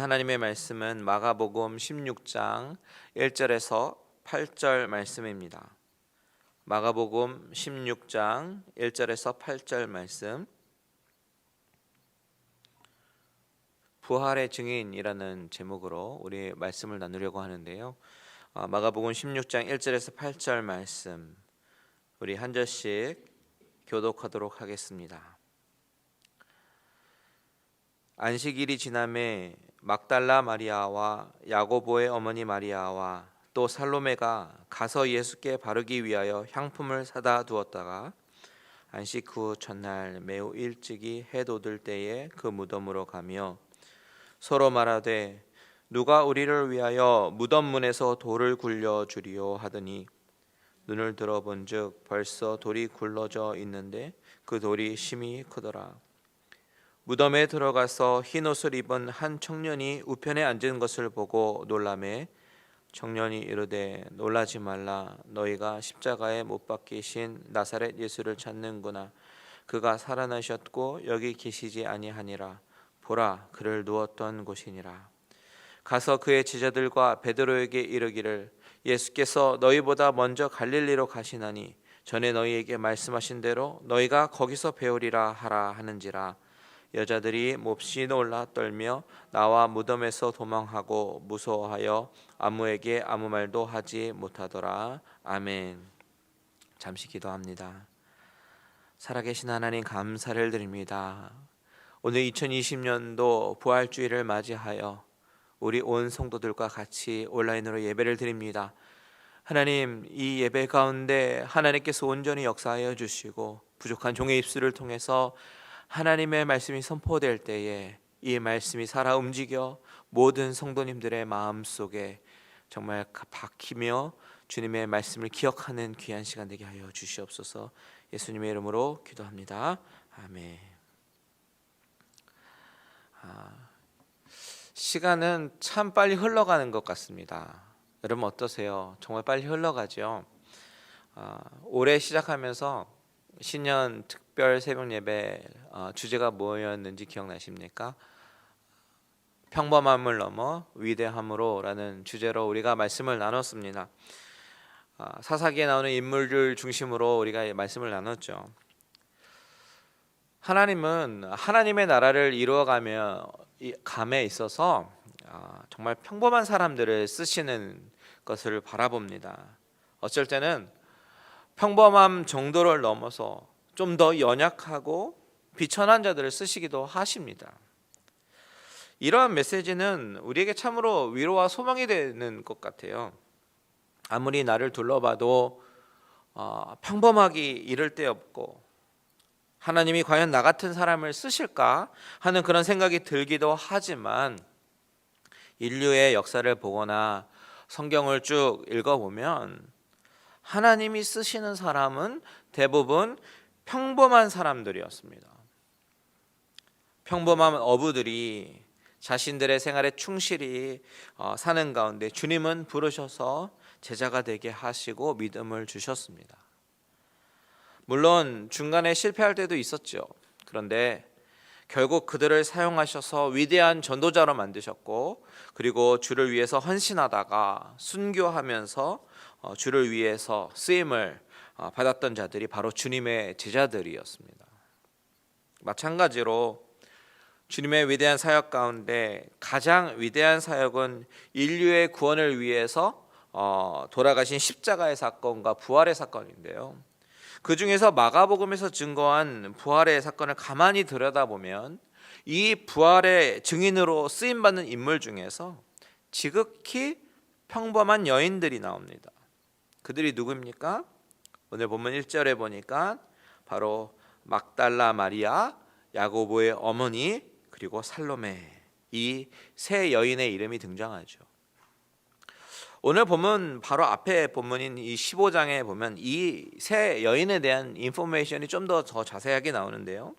하나님의 말씀은 마가복음 16장 1절에서 8절 말씀입니다. 마가복음 16장 1절에서 8절 말씀. 부활의 증인이라는 제목으로 우리 말씀을 나누려고 하는데요. 마가복음 16장 1절에서 8절 말씀 우리 한 절씩 교독하도록 하겠습니다. 안식일이 지남에 막달라 마리아와 야고보의 어머니 마리아와 또 살로메가 가서 예수께 바르기 위하여 향품을 사다 두었다가 안식 후 첫날 매우 일찍이 해 돋을 때에 그 무덤으로 가며 서로 말하되 누가 우리를 위하여 무덤 문에서 돌을 굴려 주리요 하더니 눈을 들어본즉 벌써 돌이 굴러져 있는데 그 돌이 심히 크더라. 무덤에 들어가서 흰 옷을 입은 한 청년이 우편에 앉은 것을 보고 놀라매 청년이 이르되 놀라지 말라. 너희가 십자가에 못 박히신 나사렛 예수를 찾는구나. 그가 살아나셨고 여기 계시지 아니하니라. 보라, 그를 누웠던 곳이니라. 가서 그의 제자들과 베드로에게 이르기를 예수께서 너희보다 먼저 갈릴리로 가시나니 전에 너희에게 말씀하신 대로 너희가 거기서 배우리라 하라 하는지라. 여자들이 몹시 놀라 떨며 나와 무덤에서 도망하고 무서워하여 아무에게 아무 말도 하지 못하더라. 아멘. 잠시 기도합니다. 살아계신 하나님 감사를 드립니다. 오늘 2020년도 부활주일을 맞이하여 우리 온 성도들과 같이 온라인으로 예배를 드립니다. 하나님, 이 예배 가운데 하나님께서 온전히 역사하여 주시고 부족한 종의 입술을 통해서 하나님의 말씀이 선포될 때에 이 말씀이 살아 움직여 모든 성도님들의 마음속에 정말 박히며 주님의 말씀을 기억하는 귀한 시간 되게 하여 주시옵소서. 예수님의 이름으로 기도합니다. 아멘. 시간은 참 빨리 흘러가는 것 같습니다. 여러분 어떠세요? 정말 빨리 흘러가죠. 올해 시작하면서 신년 특별 새벽 예배 주제가 뭐였는지 기억나십니까? 평범함을 넘어 위대함으로라는 주제로 우리가 말씀을 나눴습니다. 사사기에 나오는 인물들 중심으로 우리가 말씀을 나눴죠. 하나님은 하나님의 나라를 이루어가며 감에 있어서 정말 평범한 사람들을 쓰시는 것을 바라봅니다. 어쩔 때는 평범함 정도를 넘어서 좀 더 연약하고 비천한 자들을 쓰시기도 하십니다. 이러한 메시지는 우리에게 참으로 위로와 소망이 되는 것 같아요. 아무리 나를 둘러봐도 평범하기 이를 데 없고 하나님이 과연 나 같은 사람을 쓰실까 하는 그런 생각이 들기도 하지만 인류의 역사를 보거나 성경을 쭉 읽어보면 하나님이 쓰시는 사람은 대부분 평범한 사람들이었습니다. 평범한 어부들이 자신들의 생활에 충실히 사는 가운데 주님은 부르셔서 제자가 되게 하시고 믿음을 주셨습니다. 물론 중간에 실패할 때도 있었죠. 그런데 결국 그들을 사용하셔서 위대한 전도자로 만드셨고 그리고 주를 위해서 헌신하다가 순교하면서 주를 위해서 쓰임을 받았던 자들이 바로 주님의 제자들이었습니다. 마찬가지로 주님의 위대한 사역 가운데 가장 위대한 사역은 인류의 구원을 위해서 돌아가신 십자가의 사건과 부활의 사건인데요. 그 중에서 마가복음에서 증거한 부활의 사건을 가만히 들여다보면 이 부활의 증인으로 쓰임받는 인물 중에서 지극히 평범한 여인들이 나옵니다. 그들이 누구입니까? 오늘 본문 1절에 보니까 바로 막달라 마리아, 야고보의 어머니, 그리고 살로메, 이 세 여인의 이름이 등장하죠. 오늘 보면 바로 앞에 본문인 이 15장에 보면 이 세 여인에 대한 인포메이션이 좀 더 자세하게 나오는데요.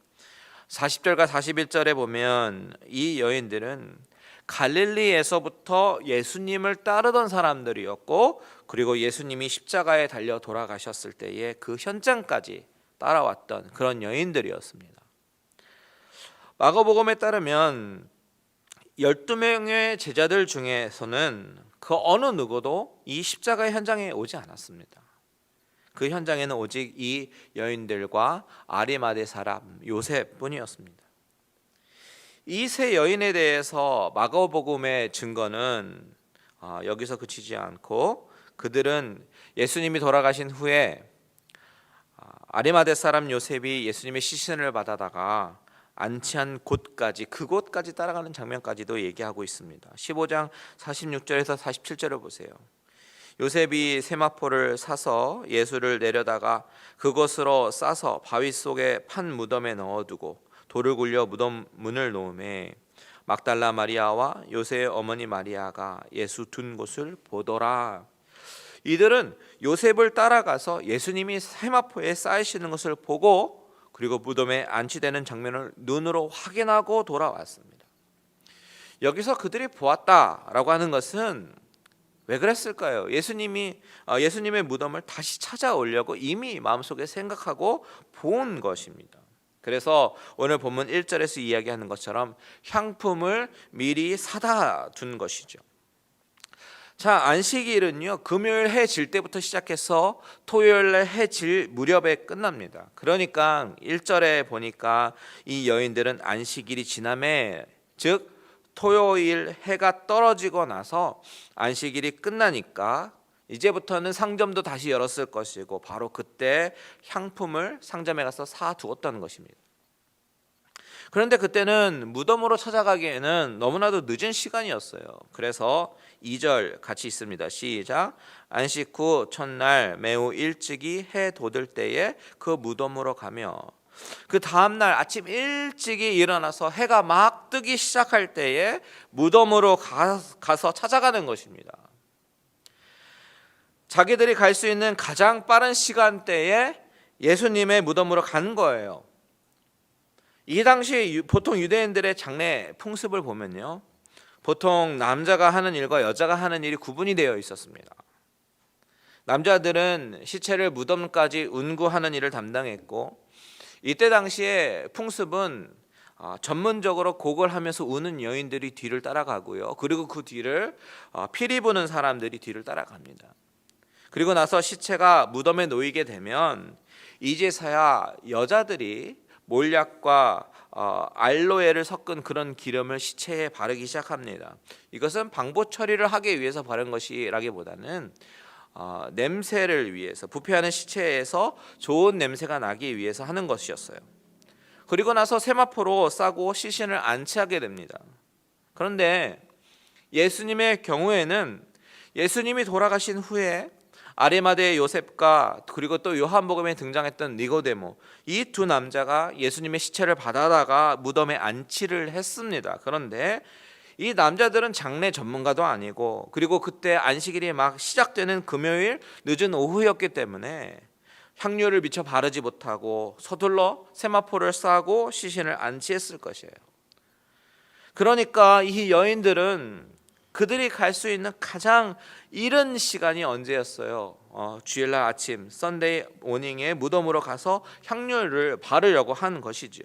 40절과 41절에 보면 이 여인들은 갈릴리에서부터 예수님을 따르던 사람들이었고 그리고 예수님이 십자가에 달려 돌아가셨을 때에 그 현장까지 따라왔던 그런 여인들이었습니다. 마가복음에 따르면 12명의 제자들 중에서는 그 어느 누구도 이 십자가의 현장에 오지 않았습니다. 그 현장에는 오직 이 여인들과 아리마대 사람 요셉뿐이었습니다. 이 세 여인에 대해서 마가복음의 증거는 여기서 그치지 않고 그들은 예수님이 돌아가신 후에 아리마대 사람 요셉이 예수님의 시신을 받아다가 안치한 곳까지, 그곳까지 따라가는 장면까지도 얘기하고 있습니다. 15장 46절에서 47절을 보세요. 요셉이 세마포를 사서 예수를 내려다가 그것으로 싸서 바위 속에 판 무덤에 넣어두고 돌을 굴려 무덤 문을 놓음에 막달라 마리아와 요셉의 어머니 마리아가 예수 둔 곳을 보더라. 이들은 요셉을 따라가서 예수님이 세마포에 쌓이시는 것을 보고 그리고 무덤에 안치되는 장면을 눈으로 확인하고 돌아왔습니다. 여기서 그들이 보았다라고 하는 것은 왜 그랬을까요? 예수님의 무덤을 다시 찾아오려고 이미 마음속에 생각하고 본 것입니다. 그래서 오늘 본문 1절에서 이야기하는 것처럼 향품을 미리 사다 둔 것이죠. 자, 안식일은요, 금요일 해 질 때부터 시작해서 토요일 날 해 질 무렵에 끝납니다. 그러니까 1절에 보니까 이 여인들은 안식일이 지남에, 즉 토요일 해가 떨어지고 나서 안식일이 끝나니까 이제부터는 상점도 다시 열었을 것이고 바로 그때 향품을 상점에 가서 사 두었다는 것입니다. 그런데 그때는 무덤으로 찾아가기에는 너무나도 늦은 시간이었어요. 그래서 2절 같이 있습니다. 시작. 안식 후 첫날 매우 일찍이 해 돋을 때에 그 무덤으로 가며 그 다음날 아침 일찍이 일어나서 해가 막 뜨기 시작할 때에 무덤으로 가서 찾아가는 것입니다. 자기들이 갈 수 있는 가장 빠른 시간대에 예수님의 무덤으로 간 거예요. 이 당시 보통 유대인들의 장례 풍습을 보면요, 보통 남자가 하는 일과 여자가 하는 일이 구분이 되어 있었습니다. 남자들은 시체를 무덤까지 운구하는 일을 담당했고, 이때 당시에 풍습은 전문적으로 곡을 하면서 우는 여인들이 뒤를 따라가고요, 그리고 그 뒤를 피리 부는 사람들이 뒤를 따라갑니다. 그리고 나서 시체가 무덤에 놓이게 되면 이제서야 여자들이 몰약과 알로에를 섞은 그런 기름을 시체에 바르기 시작합니다. 이것은 방부 처리를 하기 위해서 바른 것이라기보다는 냄새를 위해서, 부패하는 시체에서 좋은 냄새가 나기 위해서 하는 것이었어요. 그리고 나서 세마포로 싸고 시신을 안치하게 됩니다. 그런데 예수님의 경우에는 예수님이 돌아가신 후에 아리마대 요셉과 그리고 또 요한복음에 등장했던 니고데모, 이 두 남자가 예수님의 시체를 받아다가 무덤에 안치를 했습니다. 그런데 이 남자들은 장례 전문가도 아니고, 그리고 그때 안식일이 막 시작되는 금요일 늦은 오후였기 때문에 향료를 미처 바르지 못하고 서둘러 세마포를 싸고 시신을 안치했을 것이에요. 그러니까 이 여인들은 그들이 갈 수 있는 가장 이른 시간이 언제였어요? 주일날 아침, 선데이 모닝에 무덤으로 가서 향료를 바르려고 하는 것이죠.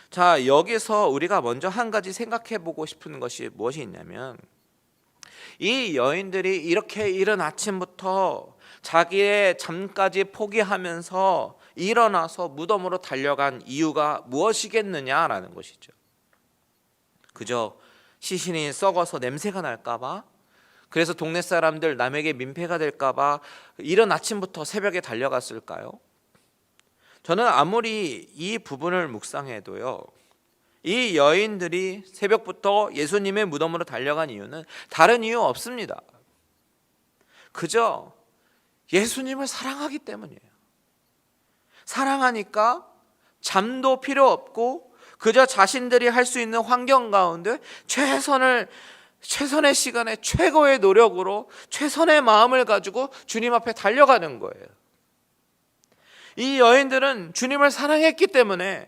자, 여기서 우리가 먼저 한 가지 생각해 보고 싶은 것이 무엇이 있냐면, 이 여인들이 이렇게 이른 아침부터 자기의 잠까지 포기하면서 일어나서 무덤으로 달려간 이유가 무엇이겠느냐라는 것이죠. 그저 시신이 썩어서 냄새가 날까봐, 그래서 동네 사람들 남에게 민폐가 될까봐 이른 아침부터 새벽에 달려갔을까요? 저는 아무리 이 부분을 묵상해도요, 이 여인들이 새벽부터 예수님의 무덤으로 달려간 이유는 다른 이유 없습니다. 그저 예수님을 사랑하기 때문이에요. 사랑하니까 잠도 필요 없고 그저 자신들이 할 수 있는 환경 가운데 최선의 시간에 최고의 노력으로 최선의 마음을 가지고 주님 앞에 달려가는 거예요. 이 여인들은 주님을 사랑했기 때문에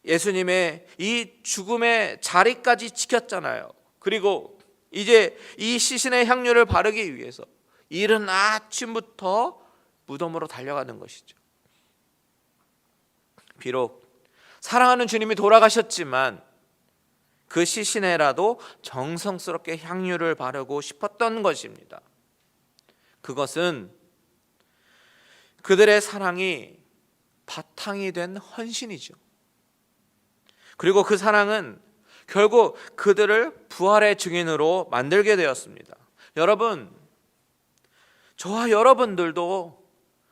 예수님의 이 죽음의 자리까지 지켰잖아요. 그리고 이제 이 시신의 향료를 바르기 위해서 이른 아침부터 무덤으로 달려가는 것이죠. 비록 사랑하는 주님이 돌아가셨지만 그 시신에라도 정성스럽게 향유를 바르고 싶었던 것입니다. 그것은 그들의 사랑이 바탕이 된 헌신이죠. 그리고 그 사랑은 결국 그들을 부활의 증인으로 만들게 되었습니다. 여러분, 저와 여러분들도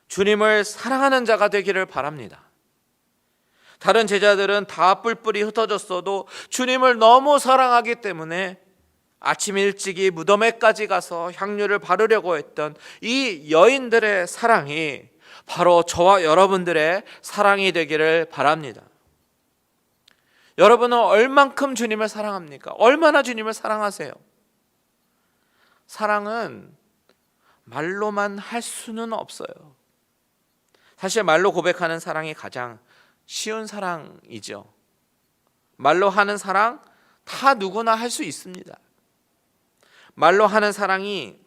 주님을 사랑하는 자가 되기를 바랍니다. 다른 제자들은 다 뿔뿔이 흩어졌어도 주님을 너무 사랑하기 때문에 아침 일찍이 무덤에까지 가서 향유를 바르려고 했던 이 여인들의 사랑이 바로 저와 여러분들의 사랑이 되기를 바랍니다. 여러분은 얼만큼 주님을 사랑합니까? 얼마나 주님을 사랑하세요? 사랑은 말로만 할 수는 없어요. 사실 말로 고백하는 사랑이 가장 쉬운 사랑이죠. 말로 하는 사랑 다 누구나 할 수 있습니다. 말로 하는 사랑이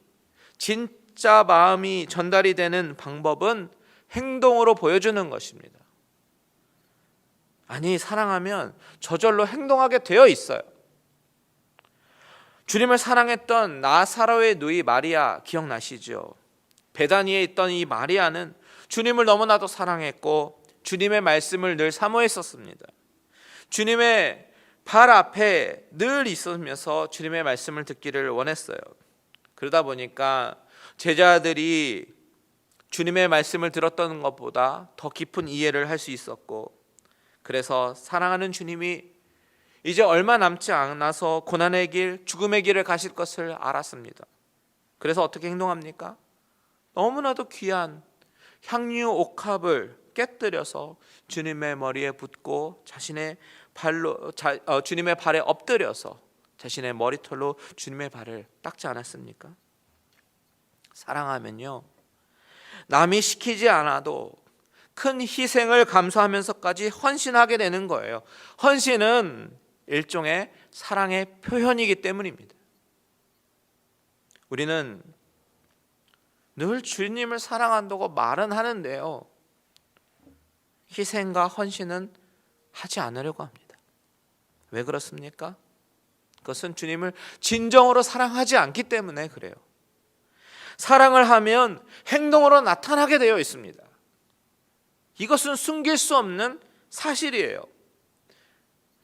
진짜 마음이 전달이 되는 방법은 행동으로 보여주는 것입니다. 아니, 사랑하면 저절로 행동하게 되어 있어요. 주님을 사랑했던 나사로의 누이 마리아 기억나시죠? 베다니에 있던 이 마리아는 주님을 너무나도 사랑했고 주님의 말씀을 늘 사모했었습니다. 주님의 발 앞에 늘 있으면서 주님의 말씀을 듣기를 원했어요. 그러다 보니까 제자들이 주님의 말씀을 들었던 것보다 더 깊은 이해를 할 수 있었고, 그래서 사랑하는 주님이 이제 얼마 남지 않아서 고난의 길, 죽음의 길을 가실 것을 알았습니다. 그래서 어떻게 행동합니까? 너무나도 귀한 향유 옥합을 깨뜨려서 주님의 머리에 붓고 자신의 주님의 발에 엎드려서 자신의 머리털로 주님의 발을 닦지 않았습니까? 사랑하면요, 남이 시키지 않아도 큰 희생을 감수하면서까지 헌신하게 되는 거예요. 헌신은 일종의 사랑의 표현이기 때문입니다. 우리는 늘 주님을 사랑한다고 말은 하는데요, 희생과 헌신은 하지 않으려고 합니다. 왜 그렇습니까? 그것은 주님을 진정으로 사랑하지 않기 때문에 그래요. 사랑을 하면 행동으로 나타나게 되어 있습니다. 이것은 숨길 수 없는 사실이에요.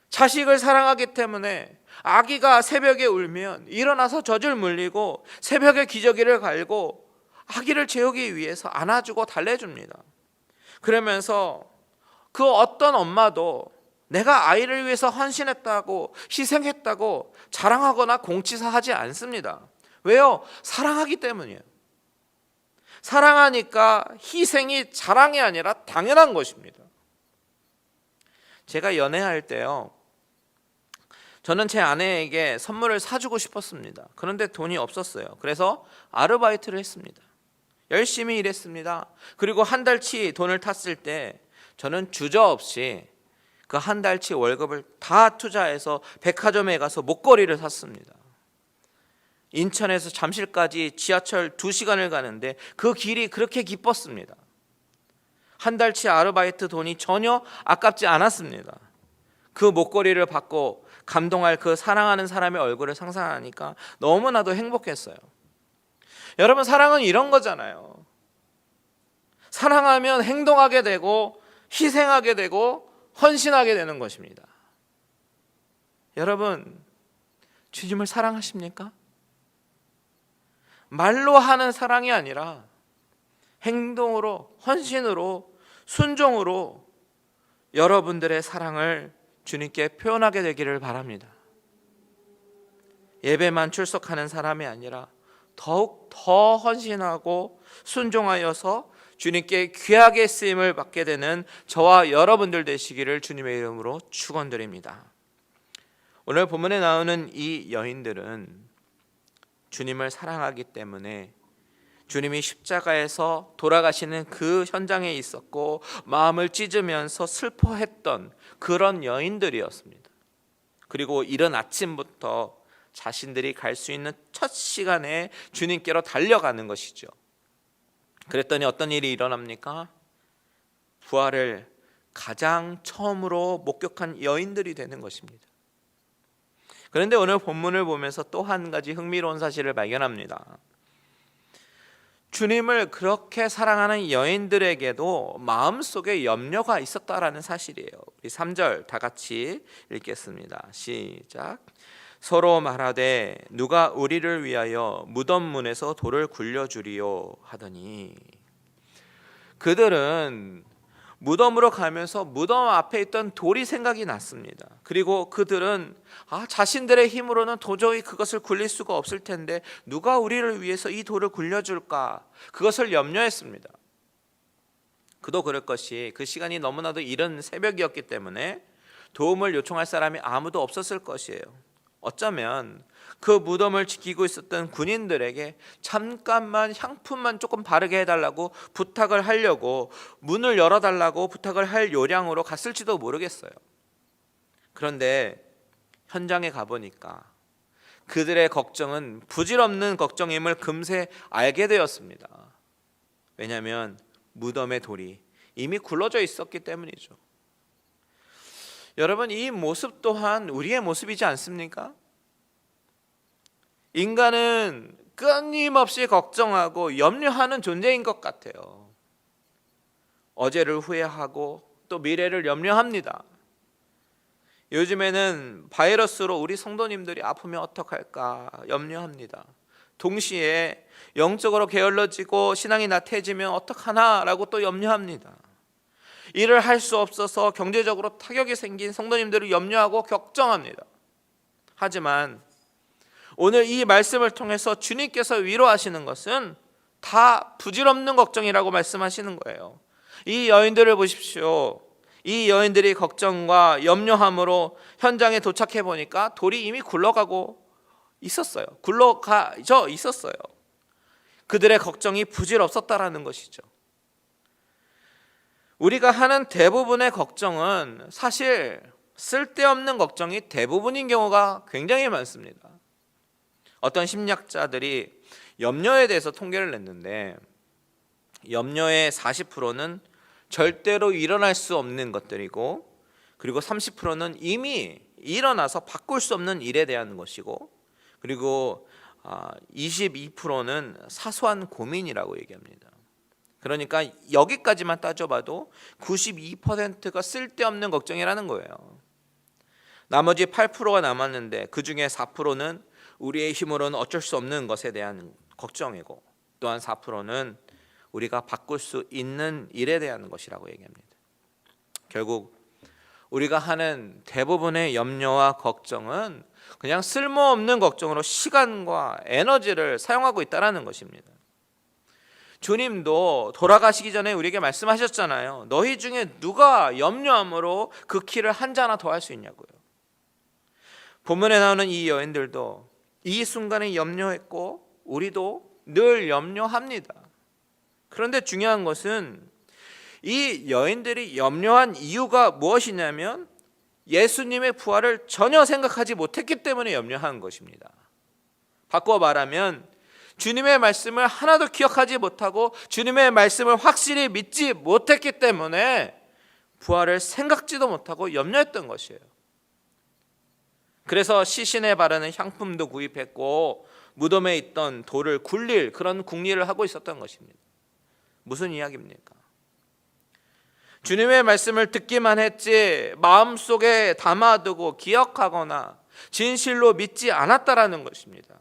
자식을 사랑하기 때문에 아기가 새벽에 울면 일어나서 젖을 물리고 새벽에 기저귀를 갈고 아기를 재우기 위해서 안아주고 달래줍니다. 그러면서 그 어떤 엄마도 내가 아이를 위해서 헌신했다고, 희생했다고 자랑하거나 공치사하지 않습니다. 왜요? 사랑하기 때문이에요. 사랑하니까 희생이 자랑이 아니라 당연한 것입니다. 제가 연애할 때요, 저는 제 아내에게 선물을 사주고 싶었습니다. 그런데 돈이 없었어요. 그래서 아르바이트를 했습니다. 열심히 일했습니다. 그리고 한 달치 돈을 탔을 때 저는 주저없이 그 한 달치 월급을 다 투자해서 백화점에 가서 목걸이를 샀습니다. 인천에서 잠실까지 지하철 2시간을 가는데 그 길이 그렇게 기뻤습니다. 한 달치 아르바이트 돈이 전혀 아깝지 않았습니다. 그 목걸이를 받고 감동할 그 사랑하는 사람의 얼굴을 상상하니까 너무나도 행복했어요. 여러분, 사랑은 이런 거잖아요. 사랑하면 행동하게 되고 희생하게 되고 헌신하게 되는 것입니다. 여러분, 주님을 사랑하십니까? 말로 하는 사랑이 아니라 행동으로, 헌신으로, 순종으로 여러분들의 사랑을 주님께 표현하게 되기를 바랍니다. 예배만 출석하는 사람이 아니라 더욱 더 헌신하고 순종하여서 주님께 귀하게 쓰임을 받게 되는 저와 여러분들 되시기를 주님의 이름으로 축원드립니다. 오늘 본문에 나오는 이 여인들은 주님을 사랑하기 때문에 주님이 십자가에서 돌아가시는 그 현장에 있었고 마음을 찢으면서 슬퍼했던 그런 여인들이었습니다. 그리고 이른 아침부터 자신들이 갈 수 있는 첫 시간에 주님께로 달려가는 것이죠. 그랬더니 어떤 일이 일어납니까? 부활을 가장 처음으로 목격한 여인들이 되는 것입니다. 그런데 오늘 본문을 보면서 또 한 가지 흥미로운 사실을 발견합니다. 주님을 그렇게 사랑하는 여인들에게도 마음속에 염려가 있었다라는 사실이에요. 우리 3절 다 같이 읽겠습니다. 시작. 서로 말하되 누가 우리를 위하여 무덤 문에서 돌을 굴려주리요 하더니, 그들은 무덤으로 가면서 무덤 앞에 있던 돌이 생각이 났습니다. 그리고 그들은 자신들의 힘으로는 도저히 그것을 굴릴 수가 없을 텐데 누가 우리를 위해서 이 돌을 굴려줄까, 그것을 염려했습니다. 그도 그럴 것이 그 시간이 너무나도 이른 새벽이었기 때문에 도움을 요청할 사람이 아무도 없었을 것이에요. 어쩌면 그 무덤을 지키고 있었던 군인들에게 잠깐만 향품만 조금 바르게 해달라고 부탁을 하려고, 문을 열어달라고 부탁을 할 요량으로 갔을지도 모르겠어요. 그런데 현장에 가보니까 그들의 걱정은 부질없는 걱정임을 금세 알게 되었습니다. 왜냐하면 무덤의 돌이 이미 굴러져 있었기 때문이죠. 여러분, 이 모습 또한 우리의 모습이지 않습니까? 인간은 끊임없이 걱정하고 염려하는 존재인 것 같아요. 어제를 후회하고 또 미래를 염려합니다. 요즘에는 바이러스로 우리 성도님들이 아프면 어떡할까 염려합니다. 동시에 영적으로 게을러지고 신앙이 나태해지면 어떡하나라고 또 염려합니다. 일을 할 수 없어서 경제적으로 타격이 생긴 성도님들을 염려하고 걱정합니다. 하지만 오늘 이 말씀을 통해서 주님께서 위로하시는 것은 다 부질없는 걱정이라고 말씀하시는 거예요. 이 여인들을 보십시오. 이 여인들이 걱정과 염려함으로 현장에 도착해 보니까 돌이 이미 굴러가고 있었어요. 굴러가져 있었어요. 그들의 걱정이 부질없었다라는 것이죠. 우리가 하는 대부분의 걱정은 사실 쓸데없는 걱정이 대부분인 경우가 굉장히 많습니다. 어떤 심리학자들이 염려에 대해서 통계를 냈는데, 염려의 40%는 절대로 일어날 수 없는 것들이고, 그리고 30%는 이미 일어나서 바꿀 수 없는 일에 대한 것이고, 그리고 22%는 사소한 고민이라고 얘기합니다. 그러니까 여기까지만 따져봐도 92%가 쓸데없는 걱정이라는 거예요. 나머지 8%가 남았는데 그 중에 4%는 우리의 힘으로는 어쩔 수 없는 것에 대한 걱정이고, 또한 4%는 우리가 바꿀 수 있는 일에 대한 것이라고 얘기합니다. 결국 우리가 하는 대부분의 염려와 걱정은 그냥 쓸모없는 걱정으로 시간과 에너지를 사용하고 있다는 것입니다. 주님도 돌아가시기 전에 우리에게 말씀하셨잖아요. 너희 중에 누가 염려함으로 그 키를 한 자나 더 할 수 있냐고요. 본문에 나오는 이 여인들도 이 순간에 염려했고 우리도 늘 염려합니다. 그런데 중요한 것은 이 여인들이 염려한 이유가 무엇이냐면 예수님의 부활을 전혀 생각하지 못했기 때문에 염려한 것입니다. 바꿔 말하면 주님의 말씀을 하나도 기억하지 못하고 주님의 말씀을 확실히 믿지 못했기 때문에 부활을 생각지도 못하고 염려했던 것이에요. 그래서 시신에 바르는 향품도 구입했고 무덤에 있던 돌을 굴릴 그런 궁리를 하고 있었던 것입니다. 무슨 이야기입니까? 주님의 말씀을 듣기만 했지 마음속에 담아두고 기억하거나 진실로 믿지 않았다라는 것입니다.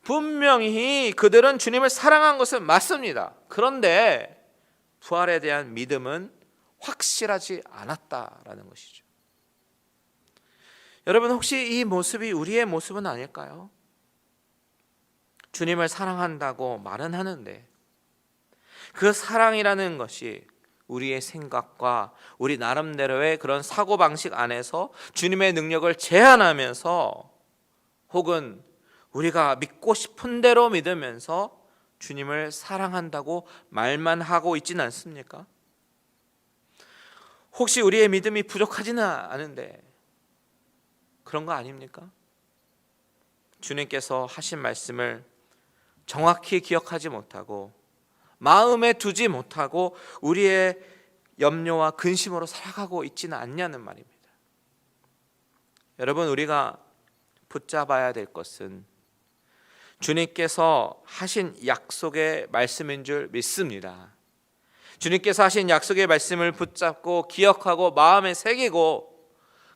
분명히 그들은 주님을 사랑한 것은 맞습니다. 그런데 부활에 대한 믿음은 확실하지 않았다라는 것이죠. 여러분, 혹시 이 모습이 우리의 모습은 아닐까요? 주님을 사랑한다고 말은 하는데 그 사랑이라는 것이 우리의 생각과 우리 나름대로의 그런 사고방식 안에서 주님의 능력을 제한하면서, 혹은 우리가 믿고 싶은 대로 믿으면서 주님을 사랑한다고 말만 하고 있지는 않습니까? 혹시 우리의 믿음이 부족하지는 않은데 그런 거 아닙니까? 주님께서 하신 말씀을 정확히 기억하지 못하고 마음에 두지 못하고 우리의 염려와 근심으로 살아가고 있지는 않냐는 말입니다. 여러분, 우리가 붙잡아야 될 것은 주님께서 하신 약속의 말씀인 줄 믿습니다. 주님께서 하신 약속의 말씀을 붙잡고 기억하고 마음에 새기고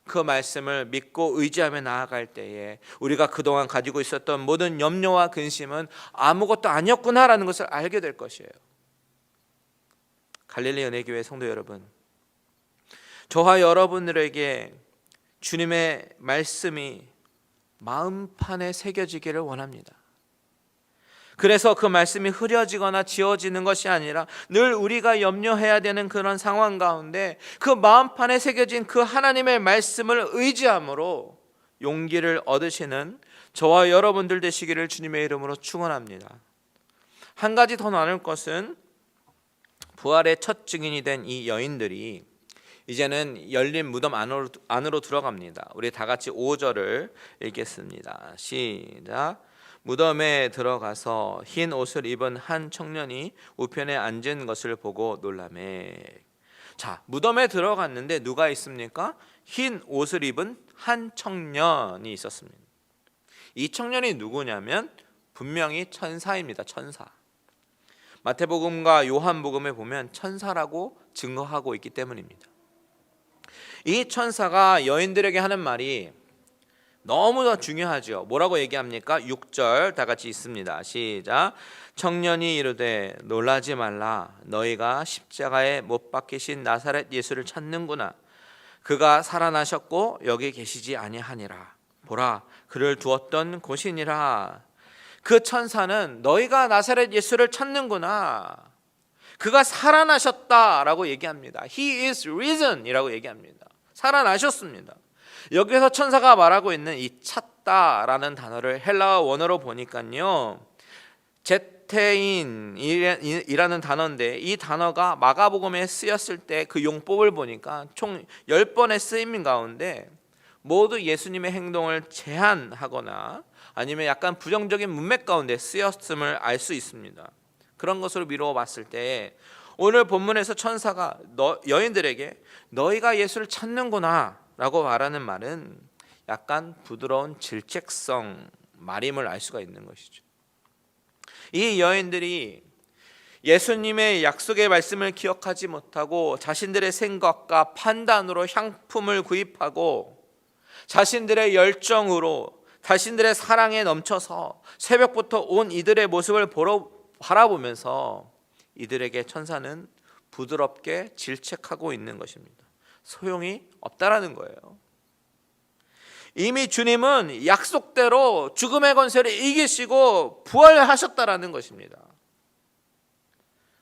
그 말씀을 믿고 의지하며 나아갈 때에 우리가 그동안 가지고 있었던 모든 염려와 근심은 아무것도 아니었구나라는 것을 알게 될 것이에요. 갈릴리 은혜교회 성도 여러분, 저와 여러분들에게 주님의 말씀이 마음판에 새겨지기를 원합니다. 그래서 그 말씀이 흐려지거나 지워지는 것이 아니라 늘 우리가 염려해야 되는 그런 상황 가운데 그 마음판에 새겨진 그 하나님의 말씀을 의지함으로 용기를 얻으시는 저와 여러분들 되시기를 주님의 이름으로 축원합니다. 한 가지 더 나눌 것은 부활의 첫 증인이 된 이 여인들이 이제는 열린 무덤 안으로 들어갑니다. 우리 다 같이 5절을 읽겠습니다. 시작. 무덤에 들어가서 흰 옷을 입은 한 청년이 우편에 앉은 것을 보고 놀라매. 자, 무덤에 들어갔는데 누가 있습니까? 흰 옷을 입은 한 청년이 있었습니다. 이 청년이 누구냐면 분명히 천사입니다. 천사. 마태복음과 요한복음에 보면 천사라고 증거하고 있기 때문입니다. 이 천사가 여인들에게 하는 말이 너무나 중요하죠. 뭐라고 얘기합니까? 6절 다 같이 있습니다. 시작. 청년이 이르되 놀라지 말라. 너희가 십자가에 못 박히신 나사렛 예수를 찾는구나. 그가 살아나셨고 여기 계시지 아니하니라. 보라, 그를 두었던 곳이니라. 그 천사는 너희가 나사렛 예수를 찾는구나, 그가 살아나셨다라고 얘기합니다. He is risen 이라고 얘기합니다. 살아나셨습니다. 여기서 천사가 말하고 있는 이 찾다라는 단어를 헬라어 원어로 보니까요, 제테인이라는 단어인데 이 단어가 마가복음에 쓰였을 때 그 용법을 보니까 총 10번의 쓰임 가운데 모두 예수님의 행동을 제한하거나 아니면 약간 부정적인 문맥 가운데 쓰였음을 알 수 있습니다. 그런 것으로 미루어 봤을 때 오늘 본문에서 천사가 여인들에게 너희가 예수를 찾는구나 라고 말하는 말은 약간 부드러운 질책성 말임을 알 수가 있는 것이죠. 이 여인들이 예수님의 약속의 말씀을 기억하지 못하고 자신들의 생각과 판단으로 향품을 구입하고 자신들의 열정으로 자신들의 사랑에 넘쳐서 새벽부터 온 이들의 모습을 바라보면서 이들에게 천사는 부드럽게 질책하고 있는 것입니다. 소용이 없다라는 거예요. 이미 주님은 약속대로 죽음의 권세를 이기시고 부활하셨다라는 것입니다.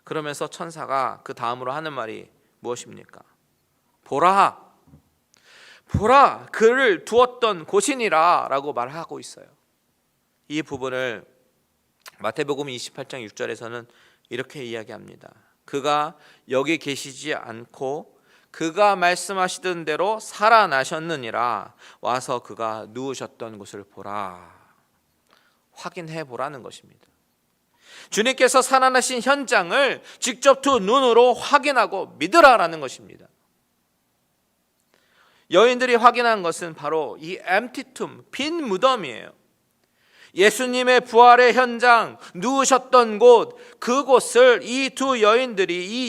그러면서 천사가 그 다음으로 하는 말이 무엇입니까? 보라, 보라, 그를 두었던 곳이니라 라고 말하고 있어요. 이 부분을 마태복음 28장 6절에서는 이렇게 이야기합니다. 그가 여기 계시지 않고 그가 말씀하시던 대로 살아나셨느니라. 와서 그가 누우셨던 곳을 보라. 확인해 보라는 것입니다. 주님께서 살아나신 현장을 직접 두 눈으로 확인하고 믿으라라는 것입니다. 여인들이 확인한 것은 바로 이 empty tomb, 빈 무덤이에요. 예수님의 부활의 현장, 누우셨던 곳, 그곳을 이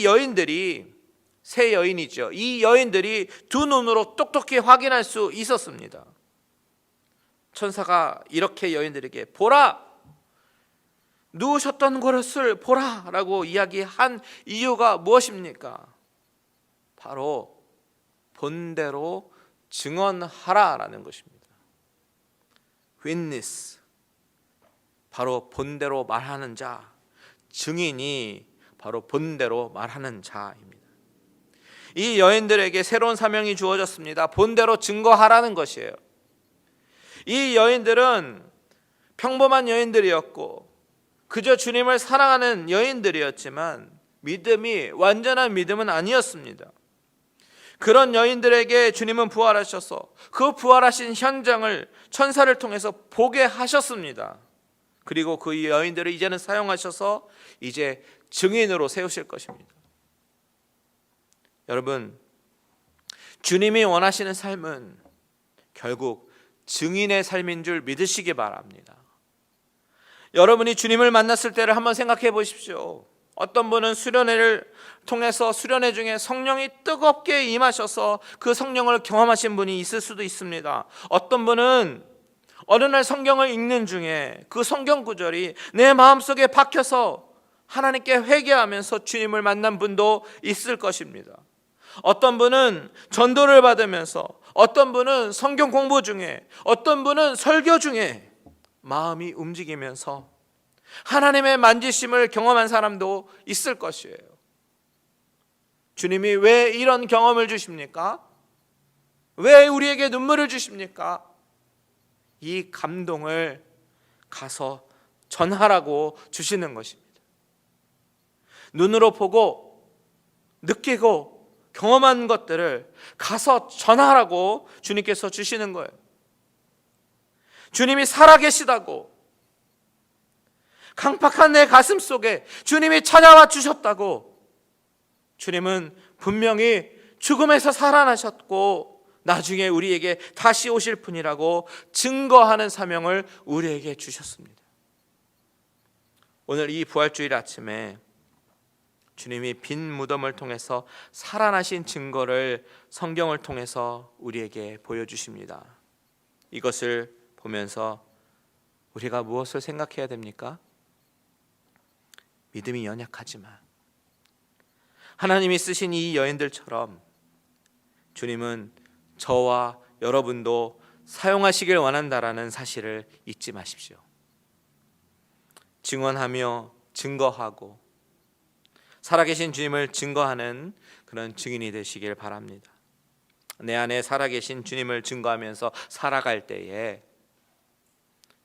여인들이 세 여인이죠. 이 여인들이 두 눈으로 똑똑히 확인할 수 있었습니다. 천사가 이렇게 여인들에게 보라, 누우셨던 곳을 보라라고 이야기한 이유가 무엇입니까? 바로 본대로 증언하라라는 것입니다. Witness, 바로 본대로 말하는 자, 증인이 바로 본대로 말하는 자입니다. 이 여인들에게 새로운 사명이 주어졌습니다. 본대로 증거하라는 것이에요. 이 여인들은 평범한 여인들이었고 그저 주님을 사랑하는 여인들이었지만 믿음이 완전한 믿음은 아니었습니다. 그런 여인들에게 주님은 부활하셔서 그 부활하신 현장을 천사를 통해서 보게 하셨습니다. 그리고 그 여인들을 이제는 사용하셔서 이제 증인으로 세우실 것입니다. 여러분, 주님이 원하시는 삶은 결국 증인의 삶인 줄 믿으시기 바랍니다. 여러분이 주님을 만났을 때를 한번 생각해 보십시오. 어떤 분은 수련회를 통해서 수련회 중에 성령이 뜨겁게 임하셔서 그 성령을 경험하신 분이 있을 수도 있습니다. 어떤 분은 어느 날 성경을 읽는 중에 그 성경 구절이 내 마음속에 박혀서 하나님께 회개하면서 주님을 만난 분도 있을 것입니다. 어떤 분은 전도를 받으면서, 어떤 분은 성경 공부 중에, 어떤 분은 설교 중에 마음이 움직이면서 하나님의 만지심을 경험한 사람도 있을 것이에요. 주님이 왜 이런 경험을 주십니까? 왜 우리에게 눈물을 주십니까? 이 감동을 가서 전하라고 주시는 것입니다. 눈으로 보고 느끼고 경험한 것들을 가서 전하라고 주님께서 주시는 거예요. 주님이 살아계시다고, 강팍한 내 가슴 속에 주님이 찾아와 주셨다고, 주님은 분명히 죽음에서 살아나셨고 나중에 우리에게 다시 오실 분이라고 증거하는 사명을 우리에게 주셨습니다. 오늘 이 부활주일 아침에 주님이 빈 무덤을 통해서 살아나신 증거를 성경을 통해서 우리에게 보여주십니다. 이것을 보면서 우리가 무엇을 생각해야 됩니까? 믿음이 연약하지만 하나님이 쓰신 이 여인들처럼 주님은 저와 여러분도 사용하시길 원한다라는 사실을 잊지 마십시오. 증언하며 증거하고 살아계신 주님을 증거하는 그런 증인이 되시길 바랍니다. 내 안에 살아계신 주님을 증거하면서 살아갈 때에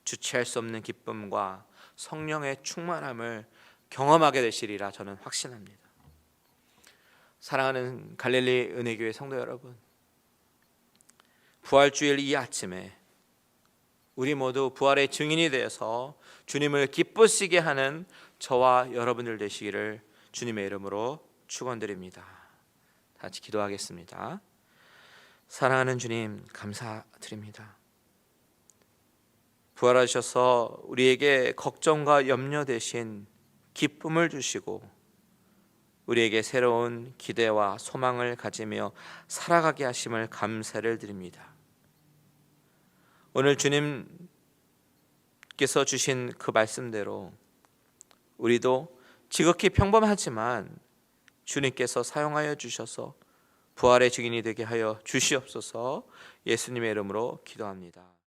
주체할 수 없는 기쁨과 성령의 충만함을 경험하게 되시리라 저는 확신합니다. 사랑하는 갈릴리 은혜교회 성도 여러분, 부활주일 이 아침에 우리 모두 부활의 증인이 되어서 주님을 기쁘시게 하는 저와 여러분들 되시기를 주님의 이름으로 축원드립니다. 같이 기도하겠습니다. 사랑하는 주님, 감사드립니다. 부활하셔서 우리에게 걱정과 염려 대신 기쁨을 주시고 우리에게 새로운 기대와 소망을 가지며 살아가게 하심을 감사를 드립니다. 오늘 주님께서 주신 그 말씀대로 우리도 지극히 평범하지만 주님께서 사용하여 주셔서 부활의 증인이 되게 하여 주시옵소서. 예수님의 이름으로 기도합니다.